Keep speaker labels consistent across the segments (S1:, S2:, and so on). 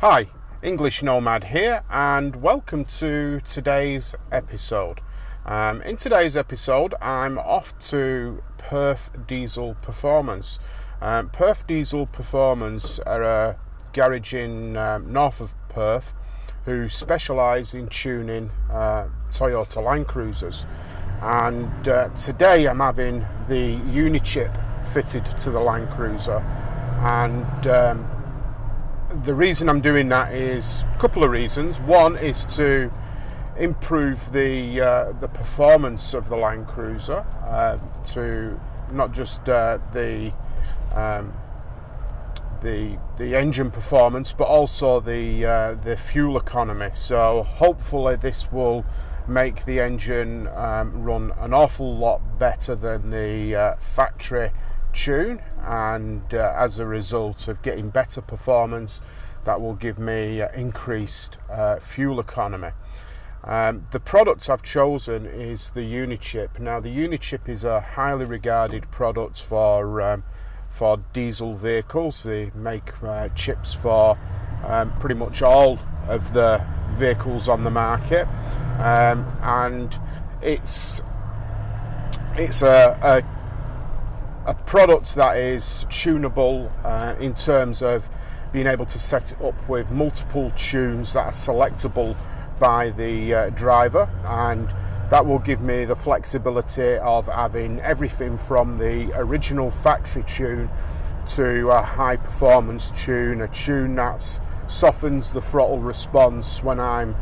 S1: Hi, English Nomad here, and welcome to today's episode. In today's episode, I'm off to Perth Diesel Performance. Perth Diesel Performance are a garage in north of Perth who specialise in tuning Toyota LandCruisers. And today I'm having the Unichip fitted to the LandCruiser, and the reason I'm doing that is a couple of reasons. One is to improve the performance of the LandCruiser, to not just the engine performance, but also the fuel economy. So hopefully this will make the engine run an awful lot better than the factory tune, and as a result of getting better performance, that will give me increased fuel economy. The product I've chosen is the Unichip. Now, the Unichip is a highly regarded product for diesel vehicles. They make chips for pretty much all of the vehicles on the market, and it's a product that is tunable in terms of being able to set it up with multiple tunes that are selectable by the driver, and that will give me the flexibility of having everything from the original factory tune to a high performance tune, a tune that softens the throttle response when I'm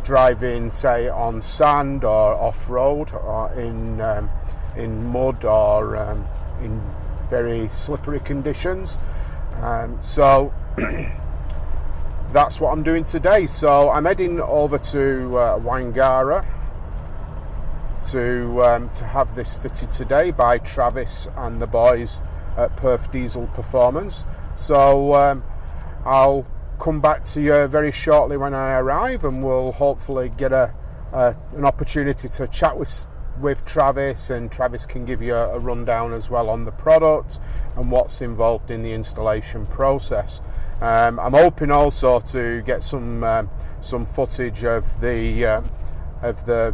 S1: driving, say, on sand or off-road, or in mud, or in very slippery conditions. So that's what I'm doing today. So I'm heading over to Wangara to have this fitted today by Travis and the boys at Perth Diesel Performance. So I'll come back to you very shortly when I arrive, and we'll hopefully get an opportunity to chat with Travis, and Travis can give you a rundown as well on the product and what's involved in the installation process. I'm hoping also to get some footage of the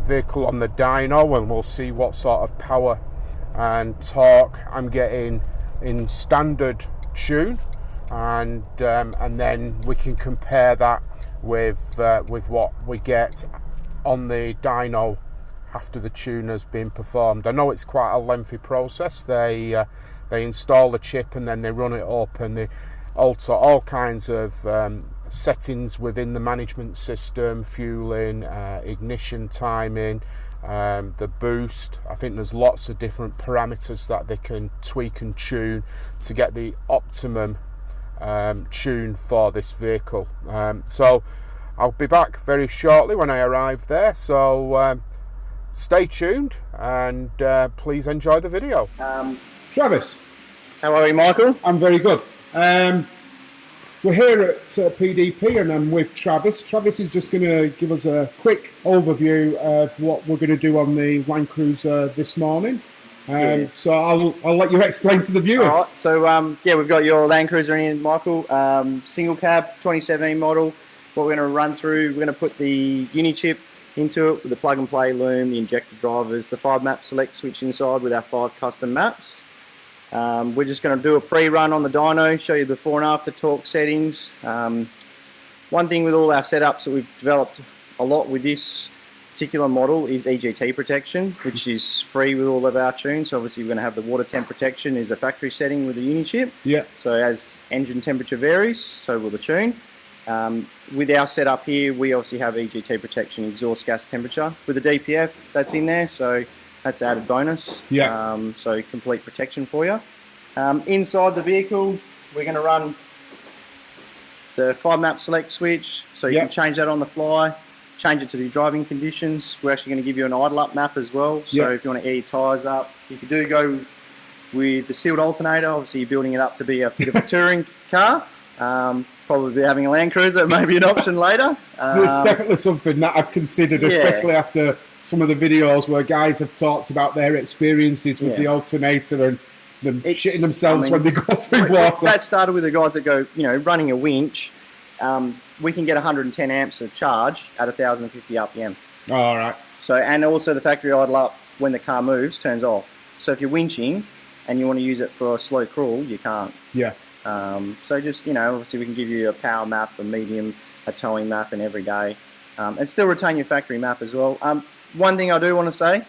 S1: vehicle on the dyno, and we'll see what sort of power and torque I'm getting in standard tune, and then we can compare that with what we get on the dyno after the tune has been performed. I know it's quite a lengthy process. They install the chip and then they run it up, and they alter all kinds of settings within the management system, fueling, ignition timing, the boost. I think there's lots of different parameters that they can tweak and tune to get the optimum tune for this vehicle. So I'll be back very shortly when I arrive there. So stay tuned, and please enjoy the video. Travis.
S2: How are you, Michael?
S1: I'm very good. We're here at PDP, and I'm with Travis. Travis is just going to give us a quick overview of what we're going to do on the LandCruiser this morning. So I'll let you explain to the viewers.
S2: All right. So we've got your LandCruiser in, Michael. Single cab, 2017 model. What we're going to run through, we're going to put the Unichip into it with the plug and play loom, the injector drivers, the 5-map select switch inside with our 5 custom maps. We're just going to do a pre-run on the dyno, show you before and after torque settings. One thing with all our setups that we've developed a lot with this particular model is EGT protection, which is free with all of our tunes. So obviously we're going to have the water temp protection is the factory setting with the Unichip.
S1: Yeah. So
S2: as engine temperature varies, so will the tune. With our setup here, we obviously have EGT protection, exhaust gas temperature with the DPF that's in there, so that's added bonus.
S1: Yeah.
S2: So complete protection for you. Inside the vehicle, we're going to run the 5-map select switch, so you can change that on the fly, change it to the driving conditions. We're actually going to give you an idle up map as well, so if you want to air your tyres up. If you do go with the sealed alternator, obviously you're building it up to be a bit of a touring car. Probably having a LandCruiser may be an option later.
S1: It's definitely something that I've considered, especially after some of the videos where guys have talked about their experiences with the alternator and them shitting themselves when they go through water.
S2: That started with the guys that go, running a winch we can get 110 amps of charge at 1,050 RPM.
S1: All right.
S2: So, and also the factory idle up when the car moves turns off. So if you're winching and you want to use it for a slow crawl, you can't.
S1: Yeah.
S2: So just, you know, obviously we can give you a power map, a medium, a towing map, and every day, and still retain your factory map as well. One thing I do want to say,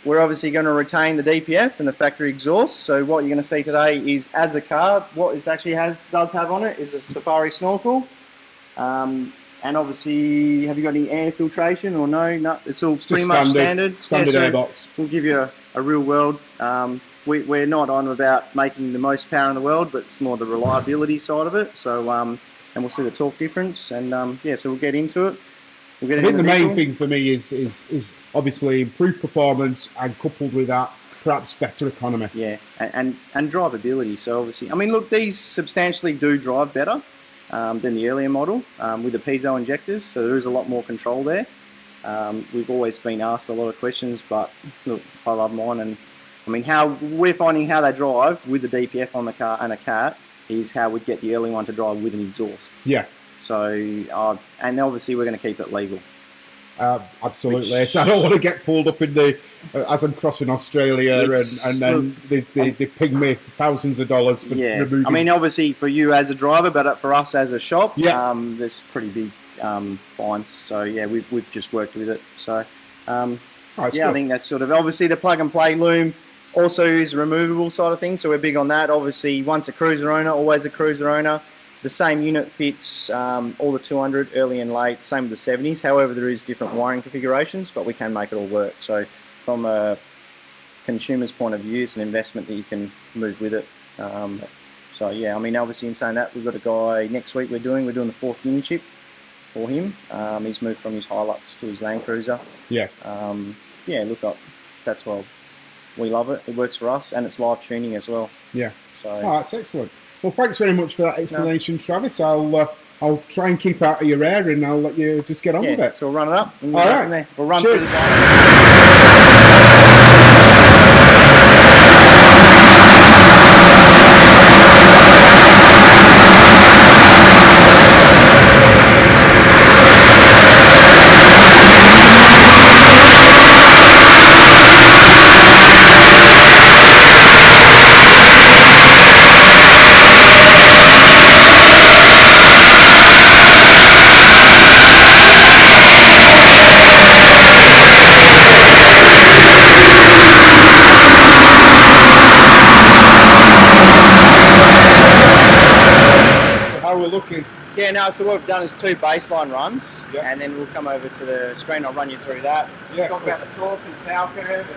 S2: we're obviously going to retain the DPF and the factory exhaust. So what you're going to see today is, as the car, what it actually does have on it is a safari snorkel. And obviously, have you got any air filtration or no? No, it's all pretty much standard.
S1: Standard airbox. We'll
S2: give you a real world. We're not on about making the most power in the world, but it's more the reliability side of it. So, and we'll see the torque difference. And yeah, so we'll get into it.
S1: I think the main thing for me is obviously improved performance, and coupled with that, perhaps better economy.
S2: Yeah, and drivability. So obviously, I mean, look, these substantially do drive better than the earlier model with the piezo injectors. So there is a lot more control there. We've always been asked a lot of questions, but look, I love mine. And I mean, how we're finding how they drive with the DPF on the car and a cat is how we'd get the early one to drive with an exhaust.
S1: Yeah.
S2: So, and obviously we're going to keep it legal.
S1: Absolutely. So I don't want to get pulled up in the as I'm crossing Australia, and then they ping me thousands of dollars for removing.
S2: I mean, obviously for you as a driver, but for us as a shop, there's pretty big fines. So yeah, we've just worked with it. So I think that's sort of obviously the plug and play loom also is a removable side of things. So we're big on that. Obviously, once a cruiser owner, always a cruiser owner. The same unit fits all the 200, early and late, same with the 70s. However, there is different wiring configurations, but we can make it all work. So from a consumer's point of view, it's an investment that you can move with it. So yeah, I mean, obviously in saying that, we've got a guy next week we're doing the 4th Unichip for him. He's moved from his Hilux to his LandCruiser.
S1: Yeah.
S2: Yeah, look up. That's well, we love it. It works for us, and it's live tuning as well.
S1: Yeah.
S2: So
S1: that's excellent. Well, thanks very much for that explanation, Travis. I'll try and keep out of your hair, and I'll let you just get on with it.
S2: So we'll run it up.
S1: All right.
S2: We'll run
S1: Cheers.
S2: through the
S1: looking.
S2: Yeah, no, so what we've done is 2 baseline runs, and then we'll come over to the screen. I'll run you through that.
S1: Yeah,
S2: talk about the torque and the power curve.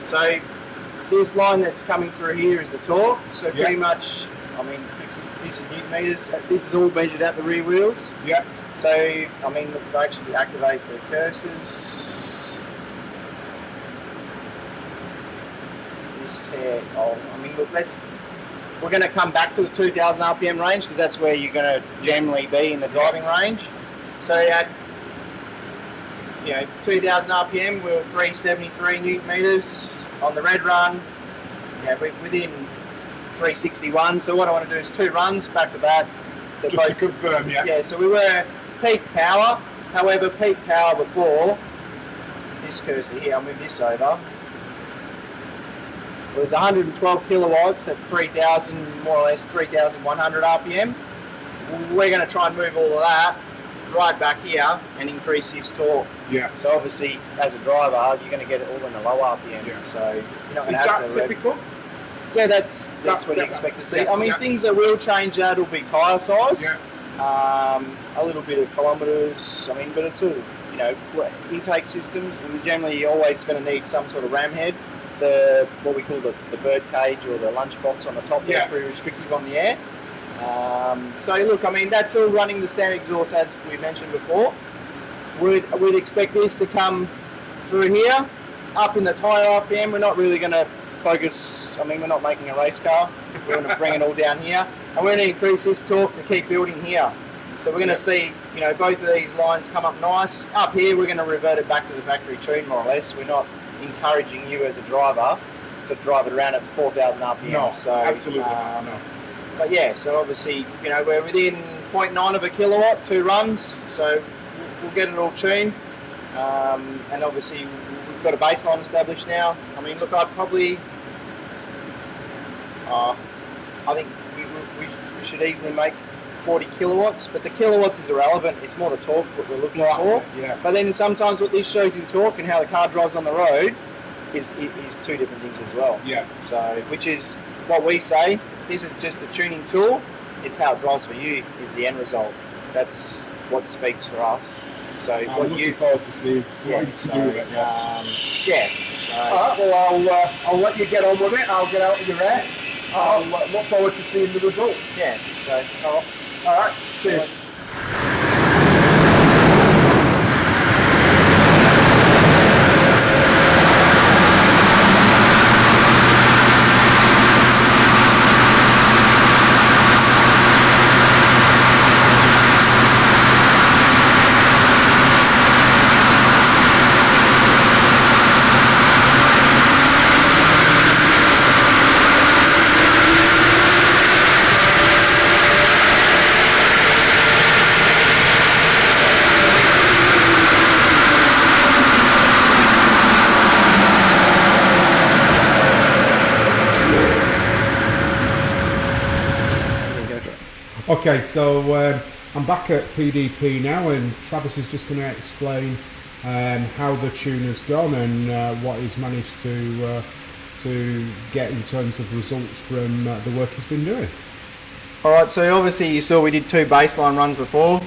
S2: So this line that's coming through here is the torque. So pretty much, I mean, this is Newton meters. This is all measured at the rear wheels.
S1: Yeah.
S2: So, I mean, look, they actually activate the cursors. This here, I mean, look, we're going to come back to the 2,000 RPM range because that's where you're going to generally be in the driving range. So at 2,000 RPM, we're 373 Newton meters on the red run. We're within 361. So what I want to do is 2 runs back to back.
S1: Just to confirm,
S2: Yeah. So we were peak power. However, peak power before this cursor here, I'll move this over. It was 112 kilowatts at 3,000, more or less 3,100 RPM. We're going to try and move all of that right back here and increase this torque.
S1: Yeah.
S2: So obviously, as a driver, you're going to get it all in the low RPM.
S1: Yeah.
S2: So you're not going to
S1: have to. Is that typical?
S2: Yeah, that's what you expect to see. I mean, things that will change that will be tyre size.
S1: Yeah.
S2: A little bit of kilometres. I mean, but it's all intake systems, and generally you're always going to need some sort of ram head. What we call the bird cage or the lunchbox on the top. That's pretty restrictive on the air. So look, I mean, that's all running the standard exhaust as we mentioned before. We'd expect this to come through here, up in the tyre RPM. We're not really going to focus, I mean, we're not making a race car. We're going to bring it all down here. And we're going to increase this torque to keep building here. So we're going to see, both of these lines come up nice. Up here, we're going to revert it back to the factory tune, more or less. We're not encouraging you as a driver to drive it around at 4,000 RPM.
S1: No, absolutely not. No.
S2: But yeah, so obviously, you know, we're within 0.9 of a kilowatt, 2 runs, so we'll get it all tuned. And obviously, we've got a baseline established now. I mean, look, I'd probably, I think we should easily make 40 kilowatts, but the kilowatts is irrelevant. It's more the torque that we're looking for.
S1: Yeah.
S2: But then sometimes what this shows in torque and how the car drives on the road is 2 different things as well.
S1: Yeah.
S2: So, which is what we say, this is just a tuning tool. It's how it drives for you is the end result. That's what speaks for us. So
S1: I'm
S2: what
S1: looking forward to see what you
S2: so,
S1: can do with it. Yeah.
S2: So,
S3: Alright, well I'll let you get on with it. I'll get out of your hair. I'll look forward to seeing the results.
S2: yeah. So,
S3: Alright, cheers.
S1: Okay, so I'm back at PDP now, and Travis is just going to explain how the tuner's gone and what he's managed to get in terms of results from the work he's been doing.
S2: Alright, so obviously you saw we did 2 baseline runs before.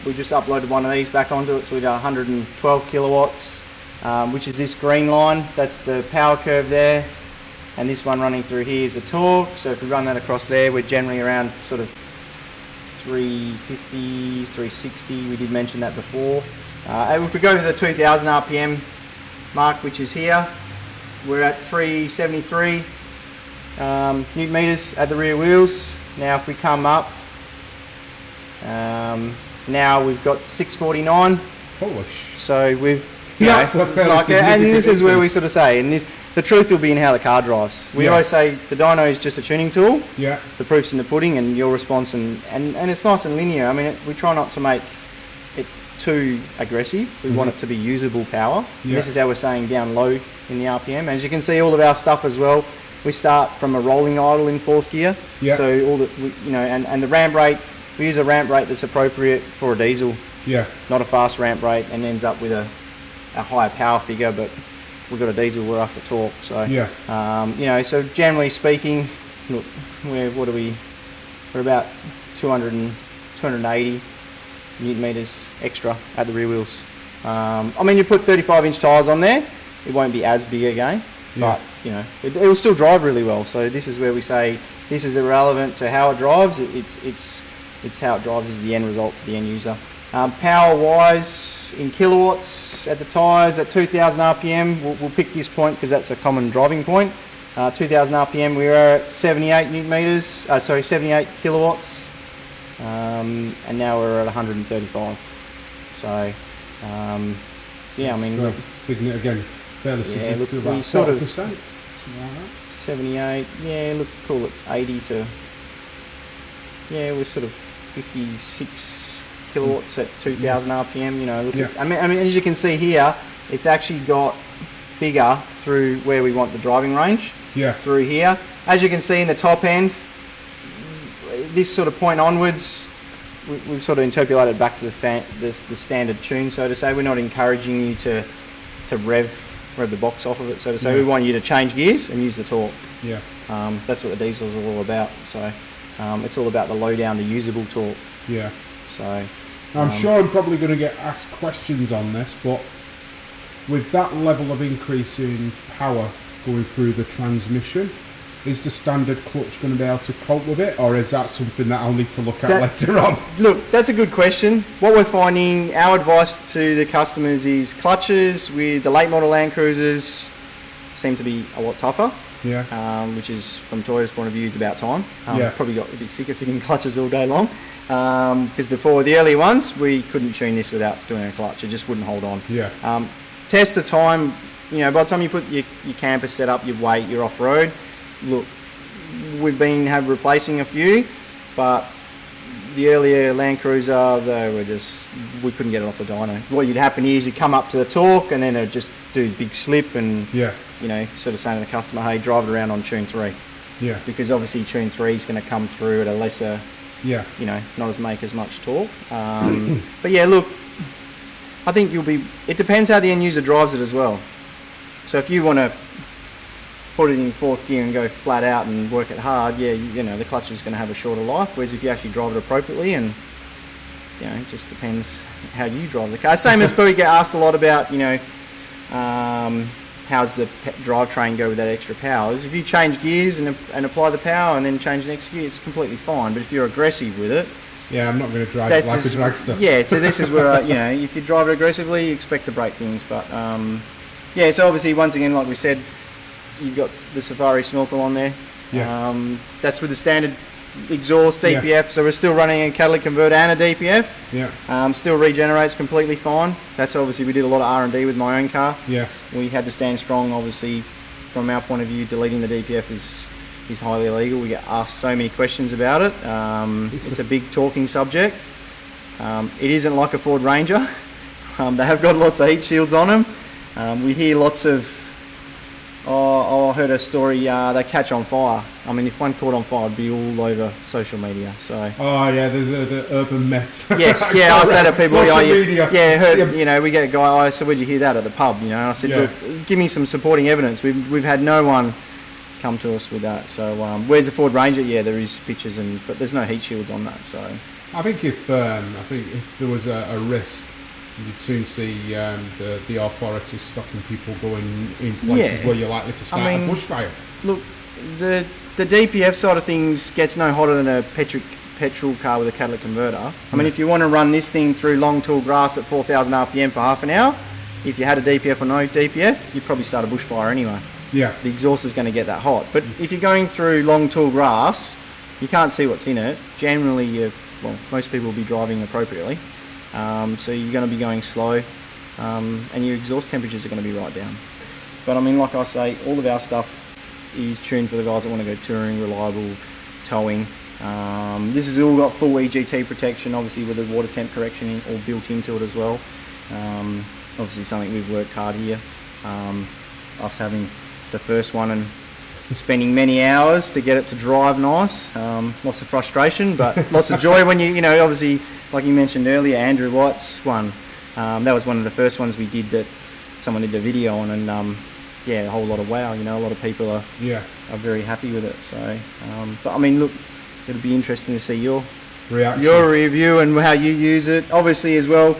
S2: We just uploaded one of these back onto it, so we got 112 kilowatts, which is this green line. That's the power curve there, and this one running through here is the torque. So if we run that across there, we're generally around sort of 350, 360. We did mention that before. And if we go to the 2000 RPM mark, which is here, we're at 373 newton meters at the rear wheels. Now if we come up, now we've got 649.
S1: Holy
S2: So we've,
S1: That's a fairly
S2: and this is where we
S1: difference.
S2: sort of say, and this, the truth will be in how the car drives. We
S1: Yeah.
S2: always say the dyno is just a tuning tool.
S1: Yeah.
S2: The proof's in the pudding, and your response, and it's nice and linear. I mean, we try not to make it too aggressive. We want it to be usable power. And this is how we're saying down low in the RPM. As you can see, all of our stuff as well, we start from a rolling idle in 4th gear.
S1: Yeah.
S2: So all the, you know, and the ramp rate, we use a ramp rate that's appropriate for a diesel,
S1: Yeah.
S2: not a fast ramp rate, and ends up with a higher power figure, but we've got a diesel, we're after torque. So
S1: Yeah.
S2: you know, so generally speaking, look, we're about 280 newton meters extra at the rear wheels. I mean, you put 35-inch tyres on there, it won't be as big again, but you know, it will still drive really well. So this is where we say this is irrelevant to how it drives. It's how it drives is the end result to the end user. Power-wise, in kilowatts at the tyres at 2000 RPM, we'll pick this point because that's a common driving point. 2000 RPM, we are at 78 newton meters. 78 kilowatts, and now we're at 135. So, yeah, I mean,
S1: So, significant, fairly significant,
S2: we
S1: about
S2: sort of
S1: 40%, something like that.
S2: 78. Yeah, look, call it 80 to. Yeah, we're sort of 56 kilowatts at 2000 RPM. You know, look at, I mean, as you can see here, it's actually got bigger through where we want the driving range.
S1: Yeah.
S2: Through here, as you can see in the top end, this sort of point onwards, we've sort of interpolated back to the standard tune, so to say. We're not encouraging you to rev the box off of it, so to say. We want you to change gears and use the torque.
S1: Yeah.
S2: That's what the diesels are all about. So it's all about the low down, the usable torque.
S1: Yeah.
S2: So
S1: I'm sure I'm probably going to get asked questions on this, but with that level of increase in power going through the transmission, is the standard clutch going to be able to cope with it, or is that something that I'll need to look at later on?
S2: Look, that's a good question. What we're finding, our advice to the customers is clutches with the late model LandCruisers seem to be a lot tougher.
S1: Yeah.
S2: Which is, from Toyota's point of view, is about time.
S1: Yeah.
S2: Probably got a bit sick of fitting clutches all day long. Because before, the early ones, we couldn't tune this without doing a clutch. It just wouldn't hold on.
S1: Yeah.
S2: Test the time, you know, by the time you put your camper set up, your weight, you're off-road, look, we've been replacing a few, but the earlier LandCruiser, we couldn't get it off the dyno. What would happen is you come up to the torque and then it'd just do a big slip and, you know, sort of saying to the customer, hey, drive it around on tune 3.
S1: Yeah.
S2: Because obviously tune 3 is going to come through at a lesser,
S1: you
S2: know, not make as much torque. But yeah, look, I think it depends how the end user drives it as well. So if you want to put it in 4th gear and go flat out and work it hard, yeah, you know, the clutch is going to have a shorter life, whereas if you actually drive it appropriately, and, you know, it just depends how you drive the car. Same as probably get asked a lot about, you know, how's the drivetrain go with that extra power. If you change gears and apply the power and then change the next gear, it's completely fine. But if you're aggressive with it,
S1: yeah, I'm not going to drive it like a dragster.
S2: Yeah, so this is where, you know, if you drive it aggressively, you expect to break things. But, yeah, so obviously, once again, like we said, you've got the Safari snorkel on there.
S1: Yeah.
S2: That's with the standard exhaust DPF, so we're still running a catalytic converter and a DPF.
S1: Yeah.
S2: Still regenerates completely fine. That's obviously, we did a lot of R&D with my own car.
S1: Yeah.
S2: We had to stand strong, obviously, from our point of view. Deleting the DPF is highly illegal. We get asked so many questions about it. It's a big talking subject. It isn't like a Ford Ranger. They have got lots of heat shields on them. We hear lots of, I heard a story, they catch on fire. I mean, if one caught on fire, it'd be all over social media. So.
S1: Oh yeah, the urban myths.
S2: Yes, yeah, I say to people,
S1: media.
S2: yeah, heard, you know, we get a guy. I said, where'd you hear that at the pub? You know, and I said, look, give me some supporting evidence. We've had no one come to us with that. So, where's the Ford Ranger? Yeah, there is pictures, but there's no heat shields on that. So.
S1: I think if there was a risk, you'd soon see the authorities stopping people going in places where you're likely to start a bushfire.
S2: Look, the DPF side of things gets no hotter than a petrol car with a catalytic converter. I mean, if you want to run this thing through long tall grass at 4,000 RPM for half an hour, if you had a DPF or no DPF, you'd probably start a bushfire anyway. Yeah. The exhaust is going to get that hot. But if you're going through long tall grass, you can't see what's in it. Generally, most people will be driving appropriately. So you're going to be going slow, and your exhaust temperatures are going to be right down. But I mean, like I say, all of our stuff is tuned for the guys that want to go touring, reliable, towing. This has all got full EGT protection, obviously with the water temp correction all built into it as well. Obviously something we've worked hard here. Us having the first one and spending many hours to get it to drive nice. Lots of frustration, but lots of joy when you know, obviously, like you mentioned earlier, Andrew White's one. That was one of the first ones we did that someone did a video on, and yeah, a whole lot of wow. You know, a lot of people are very happy with it. So, but I mean, look, it'll be interesting to see your reaction, your review, and how you use it. Obviously, as well,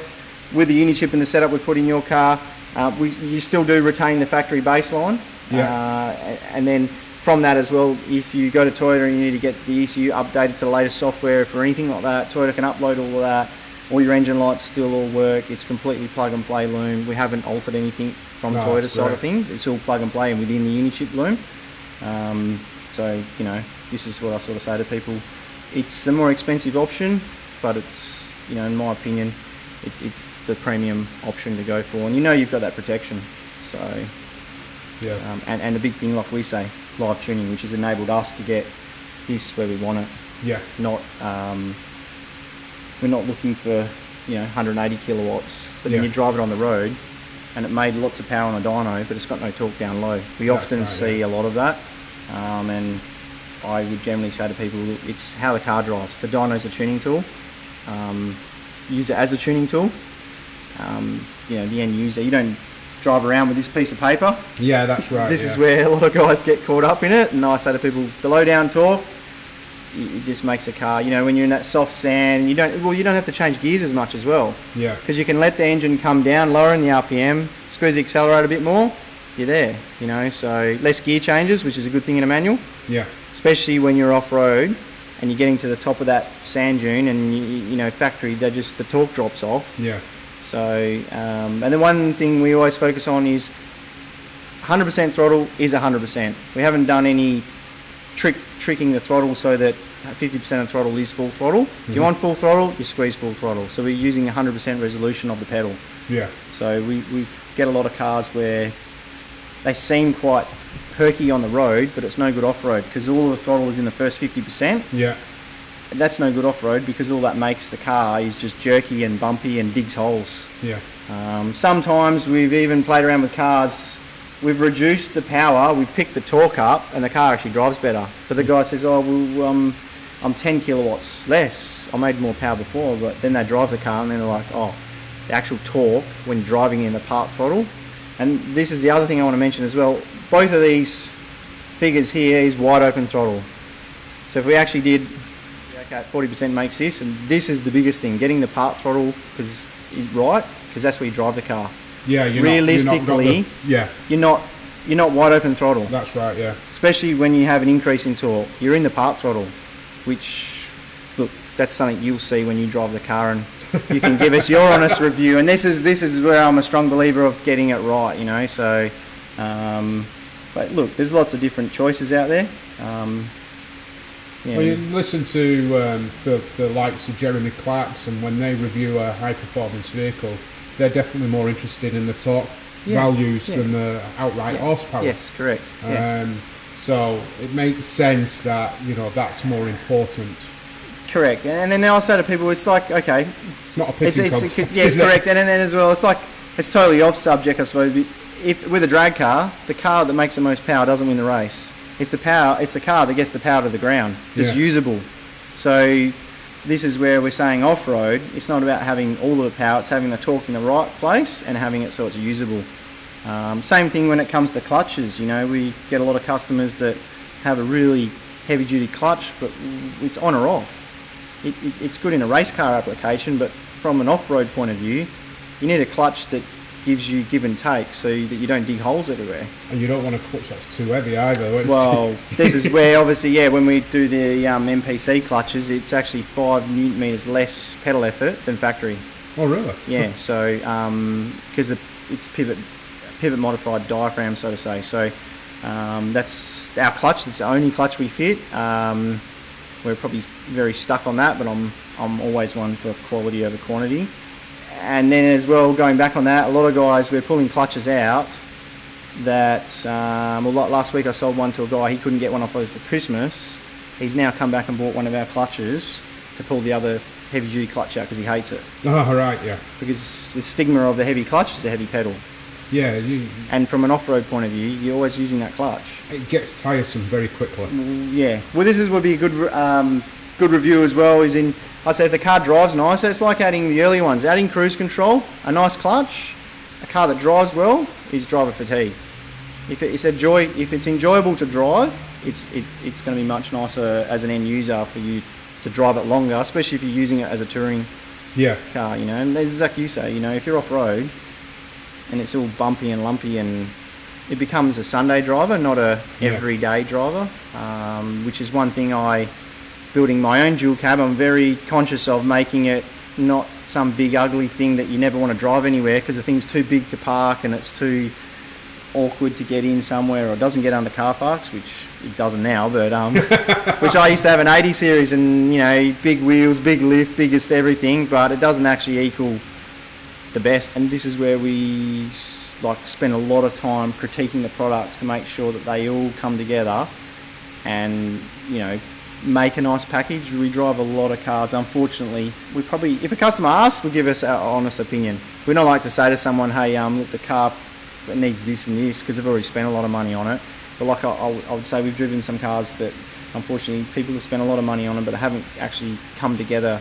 S2: with the Unichip and the setup we put in your car, you still do retain the factory baseline. And then from that as well, if you go to Toyota and you need to get the ECU updated to the latest software for anything like that, Toyota can upload all of that. All your engine lights still all work. It's completely plug and play loom. We haven't altered anything from Toyota's side of things. It's all plug and play and within the Unichip loom. So, you know, this is what I sort of say to people. It's the more expensive option, but it's, you know, in my opinion, it's the premium option to go for. And you know you've got that protection. So, and the big thing, like we say, live tuning, which has enabled us to get this where we want it. Not, we're not looking for, you know, 180 kilowatts, but then you drive it on the road and it made lots of power on a dyno, but it's got no torque down low. We often see a lot of that, and I would generally say to people, look, it's how the car drives. The dyno's a tuning tool. Use it as a tuning tool. You know, the end user, you don't drive around with this piece of paper. Yeah, that's right. This is where a lot of guys get caught up in it, and I say to people, the low down torque, it just makes a car, you know, when you're in that soft sand, you don't have to change gears as much as well. Yeah. Because you can let the engine come down, lower in the RPM, squeeze the accelerator a bit more, you're there, you know, so less gear changes, which is a good thing in a manual. Yeah. Especially when you're off-road and you're getting to the top of that sand dune and, you know, factory, the torque drops off. Yeah. So, and the one thing we always focus on is 100% throttle is 100%. We haven't done any tricking the throttle so that 50% of throttle is full throttle. If you want full throttle, you squeeze full throttle. So we're using 100% resolution of the pedal. Yeah. So we get a lot of cars where they seem quite perky on the road, but it's no good off-road because all the throttle is in the first 50%.
S1: Yeah.
S2: That's no good off-road because all that makes the car is just jerky and bumpy and digs holes.
S1: Yeah.
S2: Sometimes we've even played around with cars, we've reduced the power, we've picked the torque up, and the car actually drives better. But the guy says, oh, well, I'm 10 kilowatts less. I made more power before, but then they drive the car and then they're like, oh, the actual torque when driving in the part throttle. And this is the other thing I want to mention as well. Both of these figures here is wide open throttle. So if we actually did, okay, 40% makes this, and this is the biggest thing, getting the part throttle is right, because that's where you drive the car.
S1: Yeah,
S2: realistically, you're not wide open throttle.
S1: That's right, yeah.
S2: Especially when you have an increase in torque, you're in the part throttle, which, look, that's something you'll see when you drive the car, and you can give us your honest review. And this is where I'm a strong believer of getting it right, you know. So, but look, there's lots of different choices out there.
S1: Well, you listen to the likes of Jeremy Clarkson when they review a high performance vehicle. They're definitely more interested in the torque values than the outright horsepower.
S2: Yes, correct.
S1: So it makes sense that, you know, that's more important.
S2: Correct. And then I say to people, it's like, okay,
S1: it's not a pissing contest.
S2: Yes, correct. And then as well, it's like, it's totally off subject, I suppose. If with a drag car, the car that makes the most power doesn't win the race. It's the car that gets the power to the ground. It's usable. So this is where we're saying off-road, it's not about having all of the power, it's having the torque in the right place and having it so it's usable. Same thing when it comes to clutches. You know, we get a lot of customers that have a really heavy-duty clutch, but it's on or off. It's good in a race car application, but from an off-road point of view, you need a clutch that gives you give and take so that you don't dig holes everywhere.
S1: And you don't want a clutch that's too heavy either.
S2: Well, this is where obviously, when we do the MPC clutches, it's actually 5 newton meters less pedal effort than factory.
S1: Oh, really?
S2: Yeah, so because it's pivot modified diaphragm, so to say. So that's our clutch. That's the only clutch we fit. We're probably very stuck on that, but I'm always one for quality over quantity. And then as well, going back on that, a lot of guys, we're pulling clutches out that, last week I sold one to a guy, he couldn't get one off us for Christmas. He's now come back and bought one of our clutches to pull the other heavy duty clutch out because he hates it.
S1: Oh, right, yeah.
S2: Because the stigma of the heavy clutch is a heavy pedal.
S1: Yeah.
S2: And from an off-road point of view, you're always using that clutch.
S1: It gets tiresome very quickly.
S2: Yeah. Well, this would be a good review as well, is in, I say if the car drives nice, it's like adding the early ones, adding cruise control, a nice clutch, a car that drives well is driver fatigue. If it's enjoyable to drive, it's going to be much nicer as an end user for you to drive it longer, especially if you're using it as a touring car, you know. And as like you say, you know, if you're off-road and it's all bumpy and lumpy, and it becomes a Sunday driver, not a everyday driver, which is one thing building my own dual cab, I'm very conscious of making it not some big ugly thing that you never want to drive anywhere because the thing's too big to park and it's too awkward to get in somewhere, or it doesn't get under car parks, which it doesn't now, but which I used to have an 80 series and, you know, big wheels, big lift, biggest everything, but it doesn't actually equal the best. And this is where we spend a lot of time critiquing the products to make sure that they all come together and, you know, make a nice package. We drive a lot of cars. Unfortunately, we probably, if a customer asks, we'll give us our honest opinion. We don't like to say to someone, hey, look, the car needs this and this, because they've already spent a lot of money on it. But like I would say, we've driven some cars that unfortunately people have spent a lot of money on them, but they haven't actually come together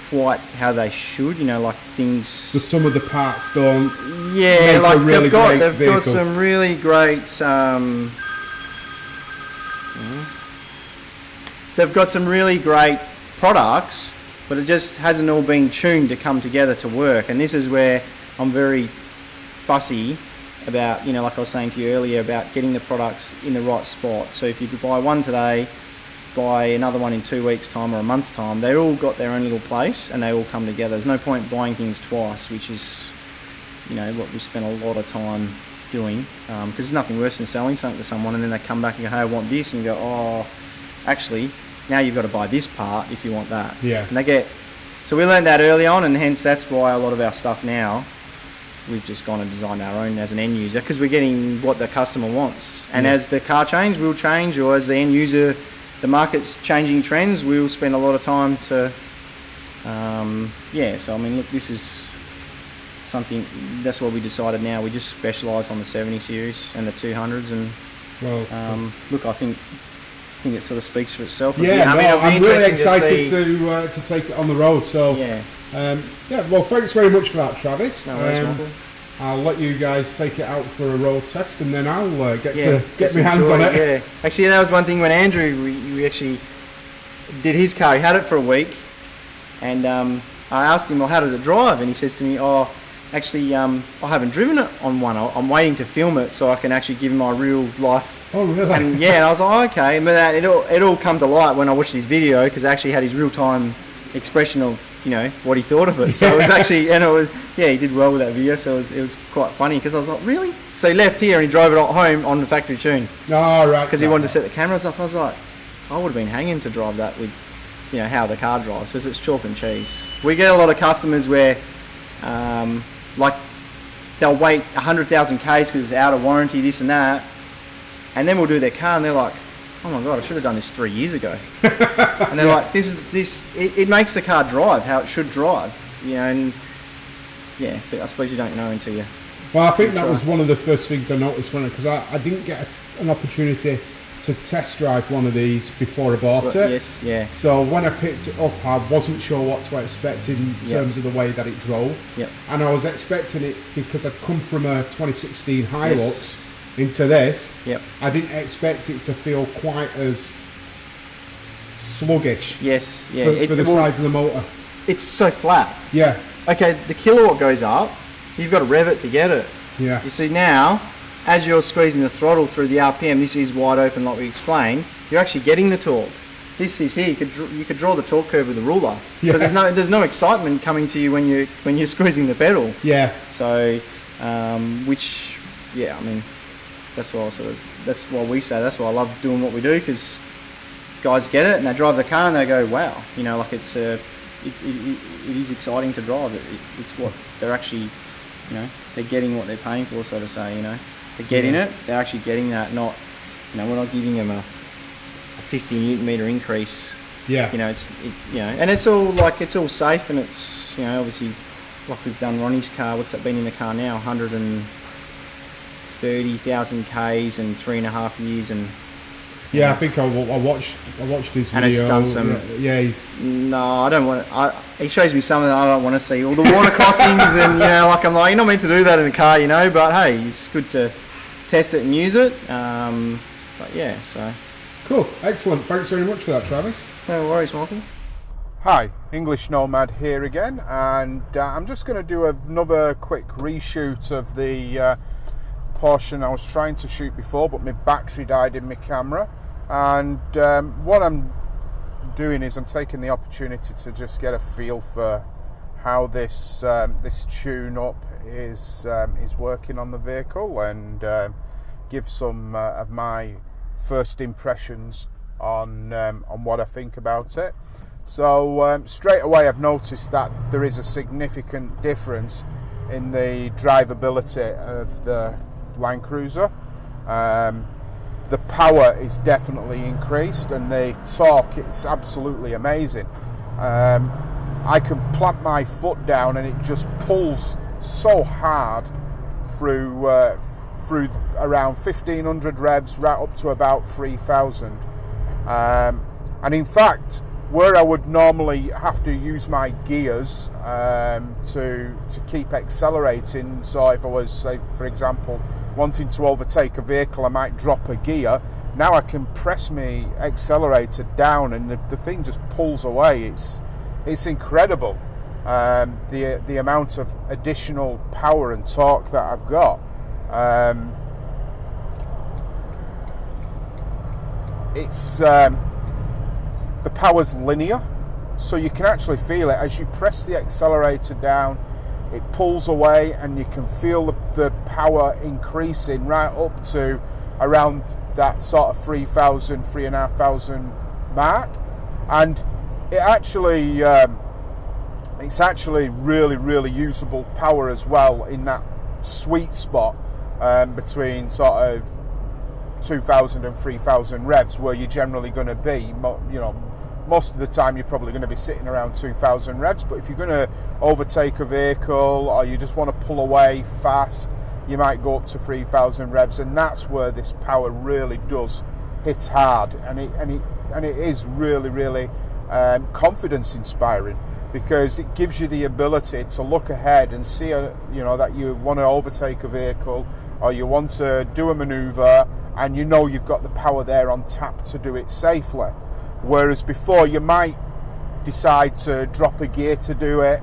S2: quite how they should, you know, like things.
S1: So some of the parts don't.
S2: Yeah,
S1: like really
S2: they've got some really great. They've got some really great products, but it just hasn't all been tuned to come together to work. And this is where I'm very fussy about, you know, like I was saying to you earlier, about getting the products in the right spot. So if you buy one today, buy another one in 2 weeks' time or a month's time, they all got their own little place and they all come together. There's no point buying things twice, which is, you know, what we spend a lot of time doing. Because there's nothing worse than selling something to someone and then they come back and go, hey, I want this, and you go, oh, actually, now you've got to buy this part if you want that.
S1: Yeah.
S2: And so we learned that early on, and hence that's why a lot of our stuff now we've just gone and designed our own as an end user, because we're getting what the customer wants. And as the car change, we'll change, or as the end user, the market's changing trends, we'll spend a lot of time to, so I mean, look, this is something, that's what we decided now. We just specialise on the 70 series and the 200s, and look, I think it sort of speaks for itself.
S1: Yeah, I'm really excited to take it on the road. So well, thanks very much for that, Travis.
S2: No worries, Michael.
S1: I'll let you guys take it out for a road test, and then I'll get my hands on it.
S2: Yeah, actually, that was one thing when Andrew, we actually did his car. He had it for a week, and I asked him, well, how does it drive? And he says to me, actually, I haven't driven it on one. I'm waiting to film it so I can actually give him my real life.
S1: Oh, really?
S2: And and I was like, okay. But it all come to light when I watched his video, because I actually had his real-time expression of, what he thought of it. So it was actually, and it was, he did well with that video. So it was quite funny, because I was like, really? So he left here and he drove it home on the factory tune.
S1: Oh, right.
S2: Because he wanted to set the cameras up. I was like, I would have been hanging to drive that with, how the car drives, because it's chalk and cheese. We get a lot of customers where, like, they'll wait 100,000 Ks because it's out of warranty, this and that, and then we'll do their car and they're like, oh my god, I should have done this 3 years ago. And they're like, it makes the car drive how it should drive, and but I suppose you don't know until you.
S1: Well, I think that was one of the first things I noticed because I didn't get an opportunity to test drive one of these before I bought it.
S2: Yes, yeah.
S1: So when I picked it up, I wasn't sure what to expect in terms of the way that it drove.
S2: Yep.
S1: And I was expecting it, because I'd come from a 2016 Hilux into this.
S2: Yep.
S1: I didn't expect it to feel quite as sluggish.
S2: Yes, yeah.
S1: For the size of the motor.
S2: It's so flat.
S1: Yeah.
S2: Okay, the kilowatt goes up. You've got to rev it to get it.
S1: Yeah.
S2: You see now, as you're squeezing the throttle through the RPM, this is wide open like we explained, you're actually getting the torque. This is here, you could draw the torque curve with a ruler. Yeah. So there's no excitement coming to you when you're squeezing the pedal.
S1: Yeah.
S2: So, I mean, that's why we say, that's why I love doing what we do, because guys get it and they drive the car and they go, wow, like it is exciting to drive. It's what they're actually, they're getting what they're paying for, so to say, They're getting it. They're actually getting that. Not, we're not giving them a 50 Newton meter increase.
S1: Yeah.
S2: And it's all safe, and it's obviously, like we've done Ronnie's car. What's that been in the car now? 130,000 Ks in 3.5 years, and.
S1: Yeah, I think I watched his video.
S2: And it's done some. No, I don't want to. He shows me something that I don't want to see. All the water crossings, and I'm like, you're not meant to do that in a car, But hey, it's good to test it and use it. So.
S1: Cool, excellent. Thanks very much for that, Travis.
S2: No worries, Michael.
S1: Hi, English Nomad here again, and I'm just going to do another quick reshoot of the portion I was trying to shoot before, but my battery died in my camera. And what I'm doing is I'm taking the opportunity to just get a feel for how this tune-up is working on the vehicle, and give some of my first impressions on what I think about it. So straight away I've noticed that there is a significant difference in the drivability of the LandCruiser. The power is definitely increased, and the torque, it's absolutely amazing. I can plant my foot down and it just pulls so hard through around 1500 revs right up to about 3000. And in fact, where I would normally have to use my gears to keep accelerating, so if I was, say, for example, wanting to overtake a vehicle, I might drop a gear. Now I can press my accelerator down and the thing just pulls away. It's incredible, the amount of additional power and torque that I've got. The power's linear, so you can actually feel it as you press the accelerator down. It pulls away, and you can feel the power increasing right up to around that sort of 3,000, 3,500 mark. And it's actually really, really usable power as well, in that sweet spot between sort of 2,000 and 3,000 revs, where you're generally going to be. You know, most of the time you're probably going to be sitting around 2,000 revs, but if you're going to overtake a vehicle or you just want to pull away fast, you might go up to 3,000 revs, and that's where this power really does hit hard, and it is really confidence inspiring, because it gives you the ability to look ahead and see you know, that you want to overtake a vehicle or you want to do a maneuver, and you know you've got the power there on tap to do it safely. Whereas before, you might decide to drop a gear to do it,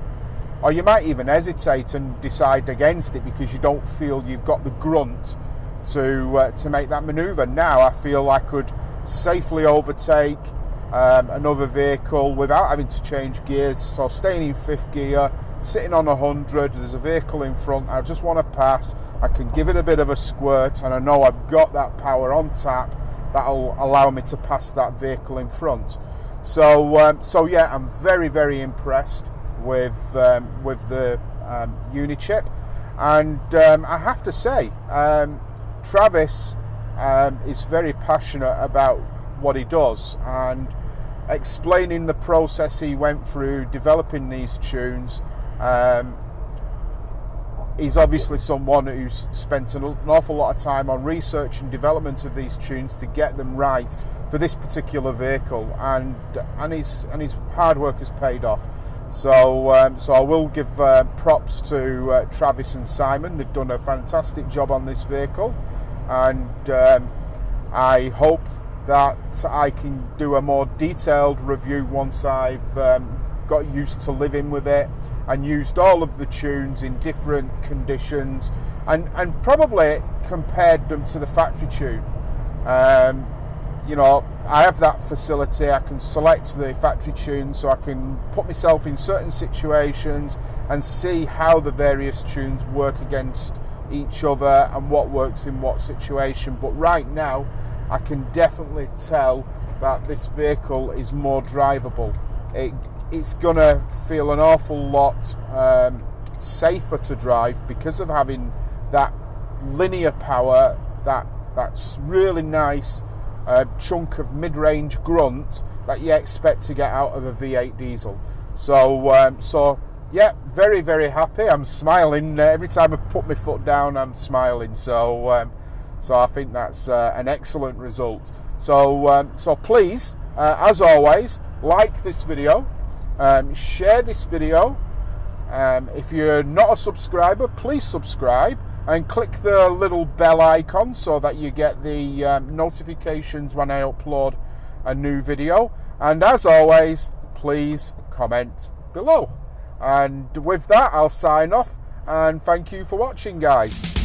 S1: or you might even hesitate and decide against it because you don't feel you've got the grunt to make that maneuver. Now I feel I could safely overtake another vehicle without having to change gears. So staying in 5th gear, sitting on 100, there's a vehicle in front, I just want to pass, I can give it a bit of a squirt, and I know I've got that power on tap that'll allow me to pass that vehicle in front. So yeah, I'm very impressed with the Unichip, and I have to say, Travis is very passionate about what he does, and explaining the process he went through developing these tunes. He's obviously someone who's spent an awful lot of time on research and development of these tunes to get them right for this particular vehicle, and his hard work has paid off. So I will give props to Travis and Simon. They've done a fantastic job on this vehicle, and I hope that I can do a more detailed review once I've got used to living with it and used all of the tunes in different conditions, and probably compared them to the factory tune. You know, I have that facility, I can select the factory tune, so I can put myself in certain situations and see how the various tunes work against each other and what works in what situation. But right now I can definitely tell that this vehicle is more drivable. It's gonna feel an awful lot safer to drive because of having that linear power, that's really nice chunk of mid-range grunt that you expect to get out of a V8 diesel. So yeah, very happy. I'm smiling every time I put my foot down. I'm smiling. So I think that's an excellent result. So please, as always, like this video, share this video. If you're not a subscriber, please subscribe and click the little bell icon so that you get the notifications when I upload a new video. And as always, please comment below. And with that, I'll sign off, and thank you for watching, guys.